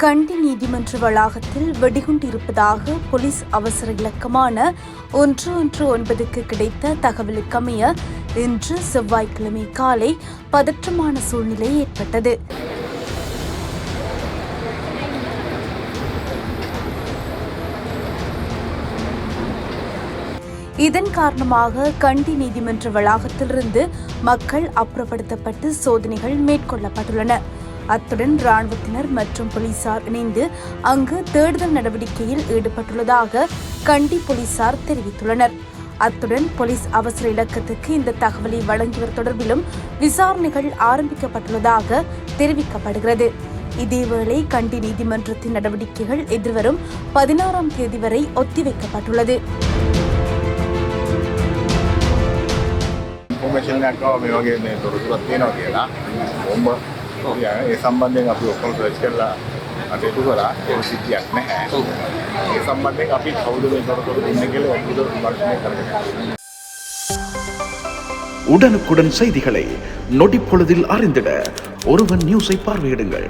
கண்டி நீதிமன்ற வளாகத்தில் வெடிகுண்டு இருப்பதாக போலீஸ் அவசர இலக்கமான 119க்கு கிடைத்த தகவலுக்கமைய இன்று செவ்வாய்க்கிழமை காலை பதற்றமான சூழ்நிலை ஏற்பட்டது. இதன் காரணமாக கண்டி நீதிமன்ற வளாகத்திலிருந்து மக்கள் அப்புறப்படுத்தப்பட்டு சோதனைகள் மேற்கொள்ளப்பட்டுள்ளன. அத்துடன் ராணுவத்தினர் மற்றும் போலீசார் இணைந்து அங்கு தேடுதல் நடவடிக்கையில் ஈடுபட்டுள்ளதாக கண்டி போலீசார் தெரிவித்துள்ளனர். அத்துடன் போலீஸ் அவசர இலக்கத்துக்கு இந்த தகவலை வழங்கியவர் தொடர்பிலும் விசாரணைகள் ஆரம்பிக்கப்பட்டுள்ளதாக தெரிவிக்கப்படுகிறது. இதேவேளை கண்டி நீதிமன்றத்தின் நடவடிக்கைகள் எதிர்வரும் 16ஆம் தேதி வரை ஒத்திவைக்கப்பட்டுள்ளது. ඒ සම්බන්ධයෙන් අපි ඔක්කොම සර්ච් කරලා අටේතු කරා ඒ සිද්ධියක් නැහැ. ඒ සම්බන්ධයෙන් අපි කවුද මේ තොරතුරු දුන්නේ කියලා ඔක්කොම පරීක්ෂණය කරගෙන உடனுக்குடன் செய்திகளை நொடிப்பொழுதில் அறிந்திட ஒருவன் நியூஸை பார்வையிடுங்கள்.